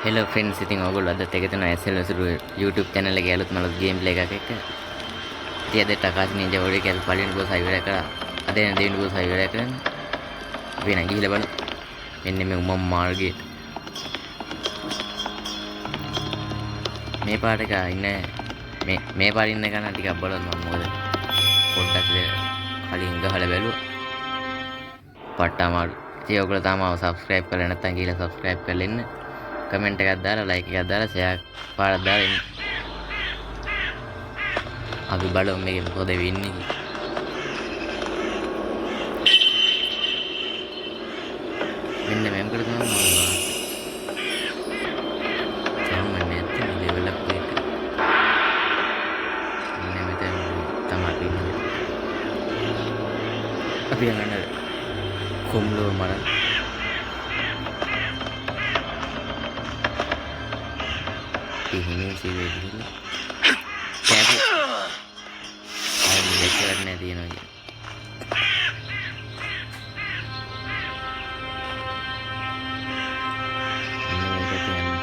Hello friends, ඉතින් ඔයගොල්ලෝ අදත් එකතු වෙනවා SL වසුරු YouTube channel එකේ අලුත් මලුත් ගේම් ප්ලේ එකක් එක්ක. ඉතින් අද ටකාස් නින්ජා වඩේ කියලා පළවෙනි බෝස් ඉවරය කරා. අද එන දෙවෙනි බෝස් ඉවරය කරන්නේ. අපි නම් ගිහිල්ලා බලමු. මෙන්න මේ උමම් මාර්ගයේ මේ පාට එක ඉන්නේ මේ පාට ඉන්න කෙනා ටිකක් බලන්න මම මොකද පොඩ්ඩක් කලින් ගහලා බැලුවා. පට්ටමාරු. ඉතින් ඔයගොල්ලෝ තාම subscribe කරලා නැත්නම් ගිහිල්ලා subscribe කරලා ඉන්න. කමෙන්ට් එකක් දාලා ලයික් එකක් දාලා ෂෙයාර් පාරක් දාලා ඉන්න. අපි බලමු මේකේ මොකද වෙන්නේ. මෙන්න මෙම් කර තමයි සාමාන්‍ය ලෙවල් අප් එක. මෙන්න මෙතන තමයි අපි යන්නේ කොම්ලෝ මරන ini sih begini tapi ada caranya dia aja ini katanya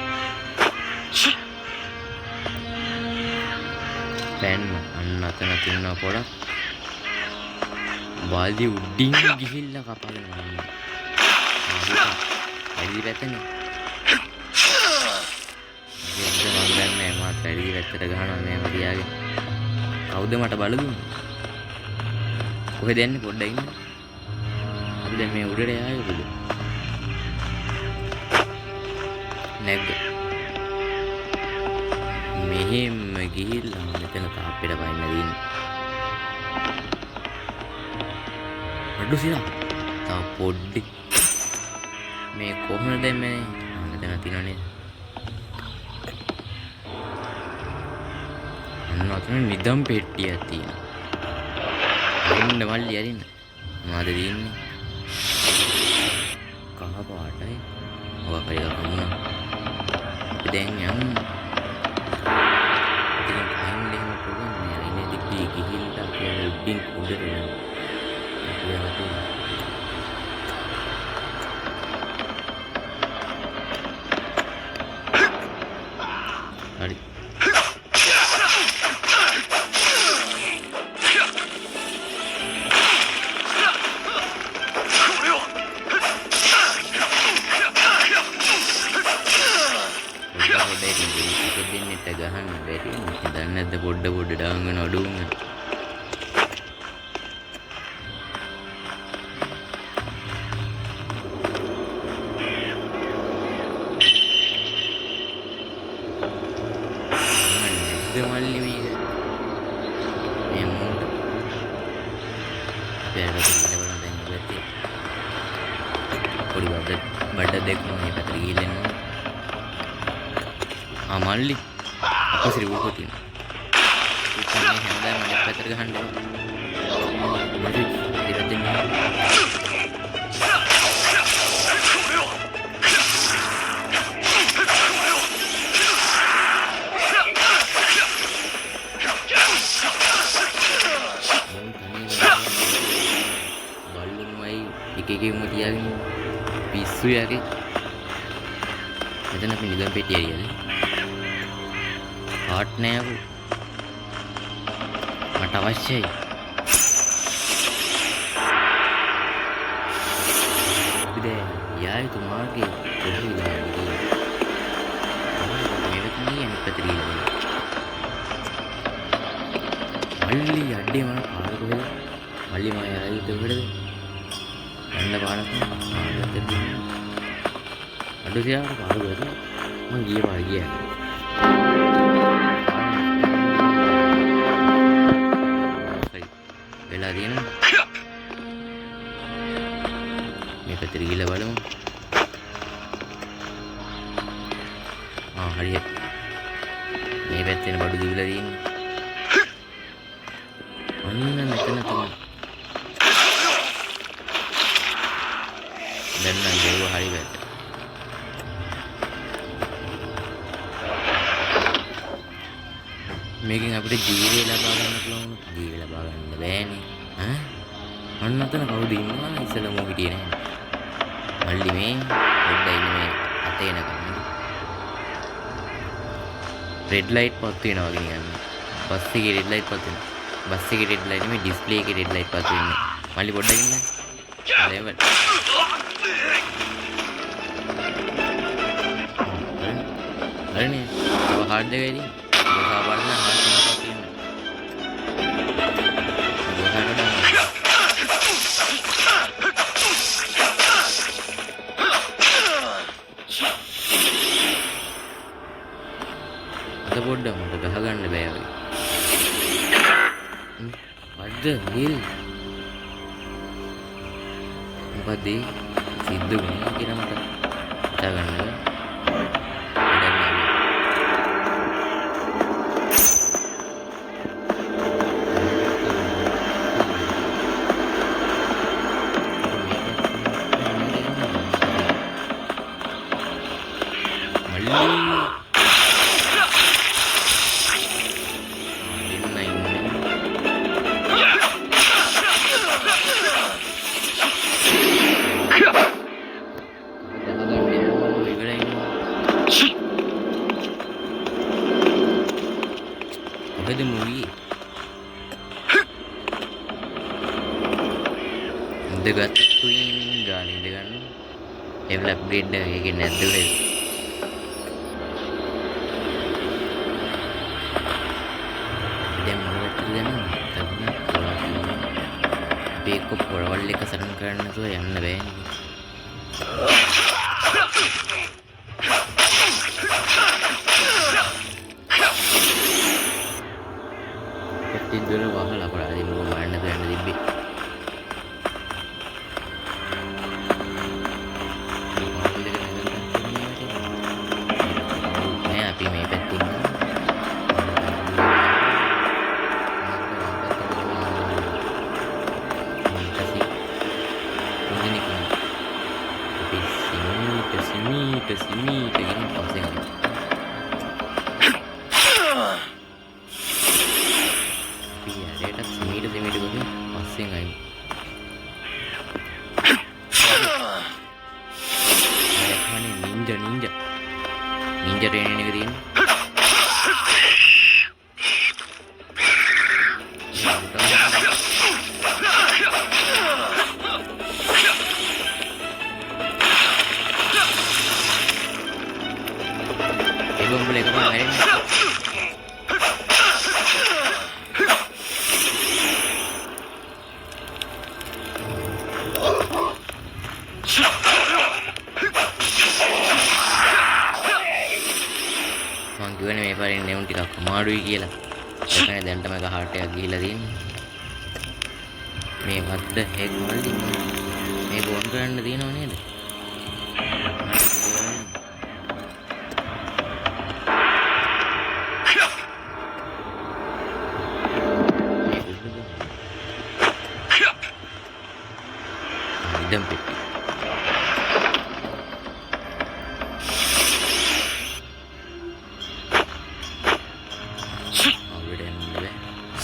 pen anak tina pola baldi udding gihilla kapalena mannaadi betane පැඩි වැත්තට ගහනවා මේ වදියාගේ. කවුද මට බල දුන්නේ? කොහෙද යන්නේ පොඩ්ඩක් ඉන්න. අපි දැන් මේ උඩට ආයෙද? නැග්ග. මෙහෙම ගිහිල්ලා මෙතන තාප්පෙට පයින්න දින්නේ. අඩු සිනා. තා පොඩ්ඩි. මේ කොහොමද මේ මෙතන තියනනේ? අන්න නිදම් පෙට්ටියක් තියෙනවා. අරින්න මල්ලි අරින්න. මොනවද තියෙන්නේ? කහ පාටයි. ඔය කයික වුණා. දැන් යමු. ඉතින් කයින් දෙන්න පුළුවන් නෑ. ඉන්නේ දිග්ගී ගිහිල්ලා කියලා උඩින් උඩට යනවා. හරි. ගහන්න බැරි නේද? දන්නේ නැද්ද පොඩ ඩාංගන අඩුවම මල්ලි මේක මේ මොකද බැලුවා කියලා දැන් ඉවත්ටි පොඩි බඩ දෙකම මේ පැත්තට ගිහින් එනවා. මල්ලි අපසිරි වුණා. ඉතින් මේ හැමදාම මම පැත්තට ගහන්න ඕන. මොකද ඉතින් දෙන්නේ. බල්ලින්මයි එකකෙම තියාගෙන පිස්සු යකේ. මෙතන අපි නිදන් පෙට්ටිය ඇරියනේ. කාට් නෑ මට අවශ්‍යයි. ඉතින් යා තුමාගේ කොහේලා ඉන්නේ? මේක නියම පැතිරිලා. මල්ලි අඩේ මම පාර කොහෙද? මල්ලි මම ආයෙත් උඩද? යන්න පාරක් නෑ. අඩු සියාට පාර කොහෙද? මම ගියේ පාර ගියා. වෙලා දිනවා. මේක ත්‍රිගිල බලමු. හරියට. මේ පැත්තේ බඩු දිවිලා තියෙන්නේ. අන්න මෙතන තමයි. දැන් නම් ගේව හරි වැට. මේකෙන් අපිට ජීවිතය ලබා ගන්න පුළුවන්. ජීවිතය ලබා ගන්න බෑනේ. අන්න අතන කවුද ඉන්නවා? ඉස්සෙල්ලා මොකද හිටියේ නැහැ. මල්ලි මේ පොඩ්ඩයි ඉන්නේ මේ අතේ නගන්නේ. රෙඩ් ලයිට් පත් වෙනවා වගේ නිකන්. බස් එකේ රෙඩ් ලයිට් පත් වෙනවා. බස් එකේ රෙඩ් ලයිට් නෙමෙයි ඩිස්ප්ලේ එකේ රෙඩ් ලයිට් පත් වෙන්නේ. මල්ලි පොඩ්ඩක් ඉන්න. ලෙවල්. හරිනේ. ඔය හાર્ඩ් එකේදී ඔය බලන්න හાર્ඩ් එකක් තියෙනවා. අද පොඩ්ඩක් මට ගහගන්න බෑ වගේ. අද හිල් මොකද සිද්ධ වුණේ කියලා මට හිතාගන්න බෑ. Apa tu movie? Dekat twin gali dengan level upgrade dah kayak net tu lah. Dia malu tu kan? Tapi nak pola tu. Beko pola wale kesaran kerana tu yang nabe. Tidur wahal apa lagi mau mana tu yang lebih. Ni api mai penting. Kasih. Ini kan. Ke sini, begini pasang. Semi tu masing aja. Mereka ni ninja training negeri ni. Ibu boleh ke mana ni? මං මේ පාරේ නෙවුන් ටිකක් අමාරුයි කියලා. ඒකනේ දැන් තමයි heart එකක් ගිහිලා තියෙන්නේ. මේ වද්ද හෙක් මල්ලි මේ බෝන් කරන්න තියෙනව නේද? ඉදම් පෙට්ටි.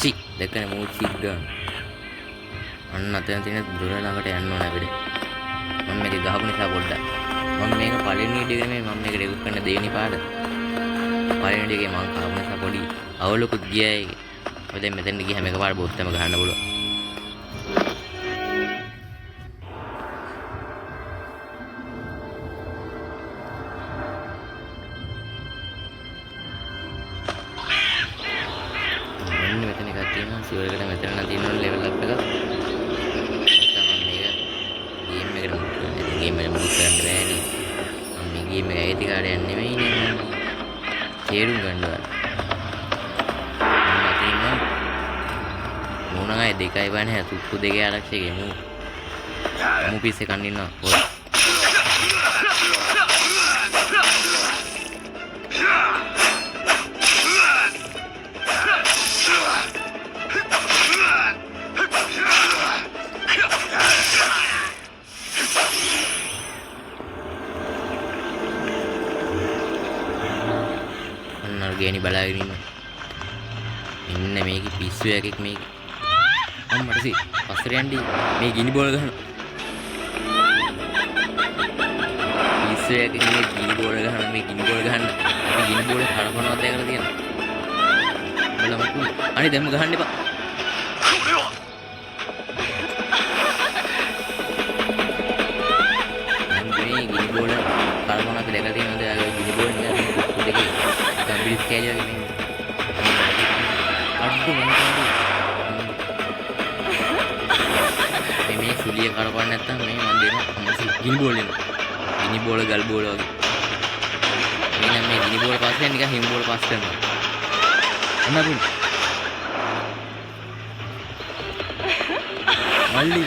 Si, dekat musik gun. Anak tu yang sini dulu nak kita anu nak beri. Mami ke gahap ni saya boleh. Mami ke paling ni dia ni mami ke dia bukan dia ni pada. Paling dia ke mang gahap ni saya boleh. Awal aku dia, pada meten dia kami ke pada bos, tapi gahan dulu. Sudah kita macam nanti non level up kan? Kita mega game mega bukan berani. Game mega itu kan ada ni main ni. Ceru kan dua. Nanti mana? Muna kan dekai ban hai, tu dekai alag se game. Mu pise kan ni na. Gini balakin ini. Ini megi pisu ya kek megi. Mana sih? Pasri Andi. Megi ini boleh kan? Pisu පිස්සු එකක ඉන්නේ ගිනි බෝල ගහන මේ ගිනි බෝල ගහන්න අපි ගිනි බෝල කඩපනවත් දැකලා තියෙනවා බලමු අනේ දැම්ම ගහන්න එපා මේ ගිනි බෝල කඩපනවත් දැකලා තියෙනවද ගිනි බෝල නිකන් දෙකේ ගම්බිස් කෑලිය වගේ නේ අඩු මොනවද මේ සුලිය කරපන්න නැත්තම් මේ මන් දෙනවා අම්මසි ගිනි බෝල එනවා ගිනි බෝල ගල් බෝල වගේ මේ නම් මේ ගිනි බෝල පස්සේ නිකන් හිම් බෝල පාස් කරනවා අන්නබුන් මල්ලි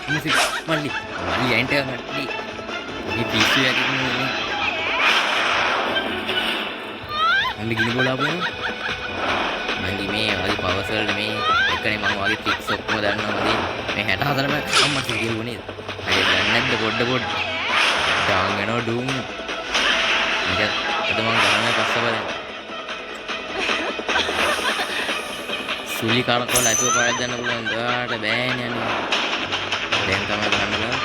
අම්මසි මල්ලි ඇන්ට මල්ලි මේ පිස්සු යකි නේ මල්ලි ගිනි බෝල ආපුවා මල්ලි මේ වගේ පවර්ස් වල මේ එකනේ මම වගේ ට්‍රික්ස් ඔක්කොම දන්නවා මදී මේ 64ම අම්මට කියුවේ නේද හරි දන්නේ නැද්ද පොඩ ඩාන් වෙනවා ඩූම් මේක අද මම ගහන්නේ පස්ස බලන්න සුලි කරකවල අපිව පාඩ ගන්න පුළුවන් ගාට බෑනේ අනේ දැන් තමයි ගන්න බෑ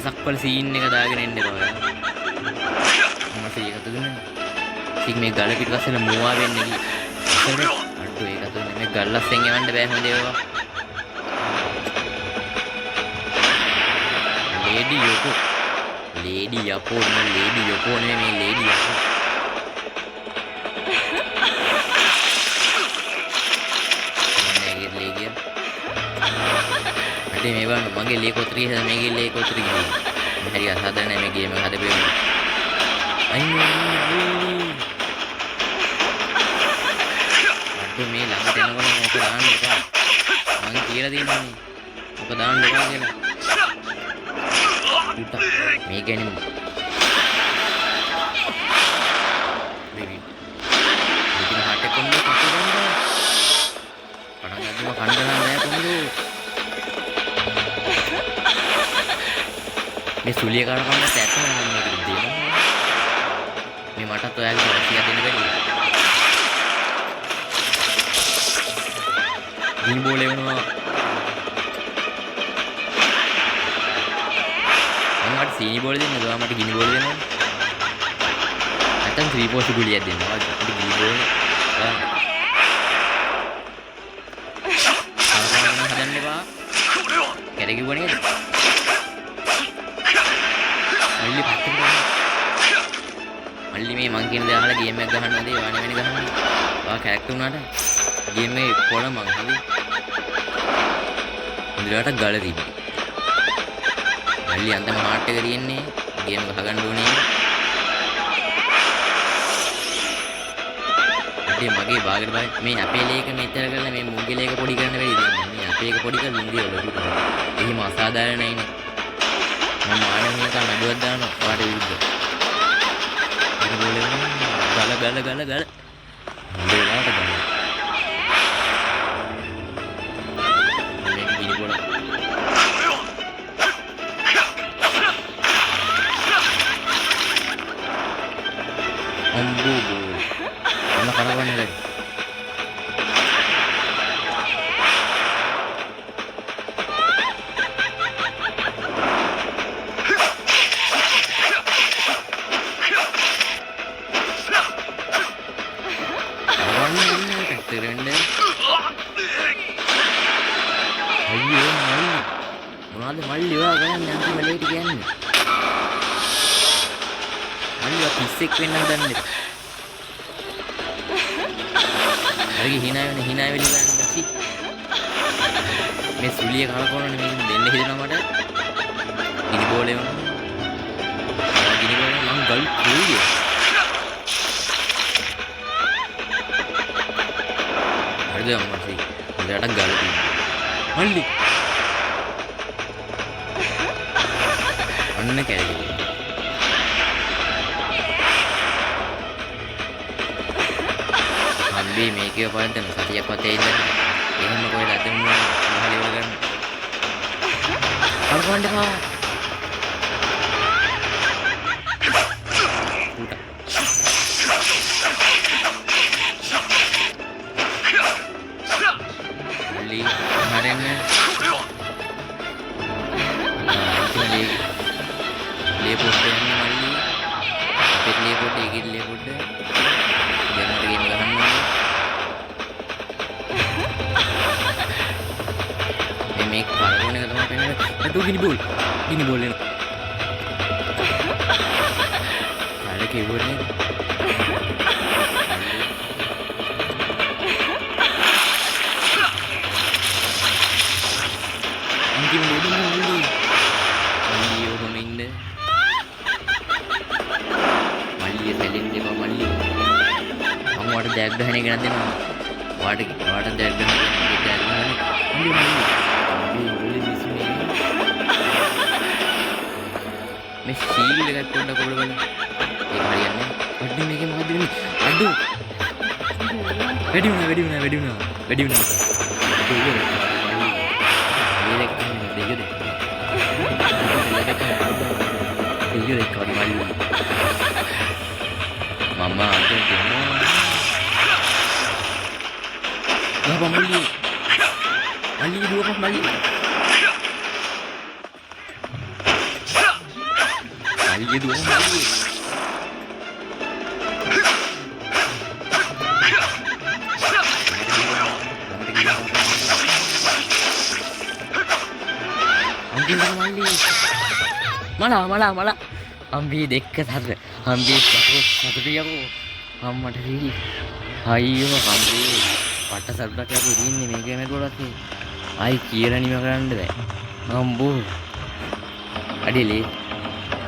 සක්වල සීන් එක දාගෙන එන්න එපා ඔයා. මම සීයකට දුන්නේ. සීක් මේ ගල පිටපස්සෙන් මෝවා වෙන්නේ කි. අඩෝ ඒක දුන්නේ මේ ගල්ලස්සෙන් යවන්න බෑ හොඳ ඒවා. ලේඩි යකෝ නේ මේ ලේඩි යකෝ. මේ බලන්න මගේ ලේ කොතරී හද මේකේ ලේ කොතරී ගිහින් හරි අසාධාරණ මේ ගේම එක හදපෙන්න අයියෝ අද මේ ළඟට එනකොට මොකද දාන්න එපා මං කියලා දෙන්නේ මොකද දාන්න එපා කියලා මේ කියන්නේ බේබි ඉතින් හටේ කොම්බෝ පටන් ගන්නවා කණ්ඩලා නෑ කොම්බෝ මේ සුලිය කරපන්න සැටම මම මේකට දෙනවා මේ මටත් ඔයාලට අවශ්‍ය දෙන්න බැරිද ගිනි බෝල එවනවා මට සීනි බෝල දෙන්නද ඔයා මට ගිනි බෝල දෙන්නද නැත්නම් 3 පෝස්ට් ගුලියක් දෙන්න ඔයාලට ගිනි බෝල හදන්න එපා කැරකිව්ව නේද මල්ලි මේ මං කියන දේ අහලා ගේම් එකක් ගහන්නද ඒ වනේ වෙන ගහන්නේ. ඔයා කැරක්ටර් උනාට ගේම් එකේ පොළ මං හරි. ඉන්ද්‍රයාට ගල තිබ්බේ. මල්ලි අන්තම හાર્ට් එක තියෙන්නේ ගේම් ගහගන්න ඕනේ. අඩේ මගේ බාගෙට බයි මේ අපේ ලේක මෙච්චර කරලා මේ මුංගේ ලේක පොඩි කරන්න බැරිද? මේ අපේ එක පොඩි කරලා ඉන්දිය වල ලොකු. එහෙම අසාධාරණ නැයිනේ. මම ආයෙත් නඩුවක් දානවා ඔයාට විරුද්ධ. ගල හොඳ වෙලාවට ගන්න. මේක ගිනි බෝල. අම්බෝ බෝල. අන්න කරවන්නේ නැහැ. අයියෝ මොනවද මල්ලි ඔයා ගන්නේ අන්තිම ලේට කියන්නේ මල්ලි පිස්සෙක් වෙන්න හදන්නේ හරි හිනා වෙලි ගන්න නැති මේ සුලිය කලකොනනේ මේක දෙන්න හිතනවා මට ගිනි බෝලේ මං ගල් කුලිය හරිද අම්මසි හොඳට ගල් මල්ලි අන්න කැරේ අම්බේ මේකේ පාන්තන සතියක් වතේ ඉඳන් එහෙම කොහෙද අදම මහලි වල ගන්න කල්පන්න එපා එක තමයි පේන්නේ. අතෝ ගිනි බෝල් එනවා. කාලේ කිව්වනේ. අන්තිම මොඩුනේ මල්ලි ඔහොම ඉන්න. මල්ලිය සැලෙන්න එපා මල්ලි. මම වට දැක් ගහන එක නැද්දේනවා. වට දැක් ගහන එක මේ සීල් එකක් පොඩ්ඩක් ඔබල බලන්න. ඒක හරියන්නේ. අඩු මේකේ මොකද වෙන්නේ? අඩු. වැඩි වුණා. දෙක. මම අතේ දෙනවා. Apa Mali? Mali dua apa Mali? Mali dua Mali. Ambil Mali. Malah. Ambil dekat ada. Ambil satu dia aku. Amat diri. Ayo ambil. පට සබ්බක් අපු ඉන්නේ මේක මේ ගොඩක් ආයි කියලා නිම කරන්න බෑ අම්බෝ අඩේලේ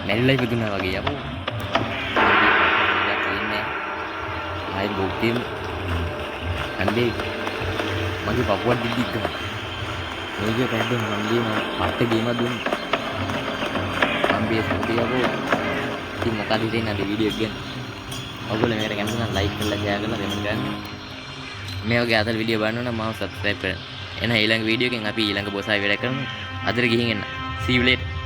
මැරිලා ඉපදුනා වගේ යපෝ ඉන්නේ ආයි බොක්කේ අන්දේ මගේ පපුවක් දිද්දික් ගන්න මේක පැද්දෙන් මන්දේ මට ගේම දුන්න අම්බේ සම්පිය යපෝ ඉතින් මොකද හිතෙන්නේ අද වීඩියෝ එක ගැන ඔයගොල්ලෝ මේකට කැමති නම් ලයික් කරලා ෂෙයා කරලා කමෙන්ට් කරන්න මේ වගේ අතල් වීඩියෝ බලන්න නම් මාව සබ්ස්ක්‍රයිබ් කරන්න. එහෙනම් ඊළඟ වීඩියෝ එකෙන් අපි ඊළඟ බොස් ආයි වැඩ කරමු. අදට ගිහින් එන්න. See you later.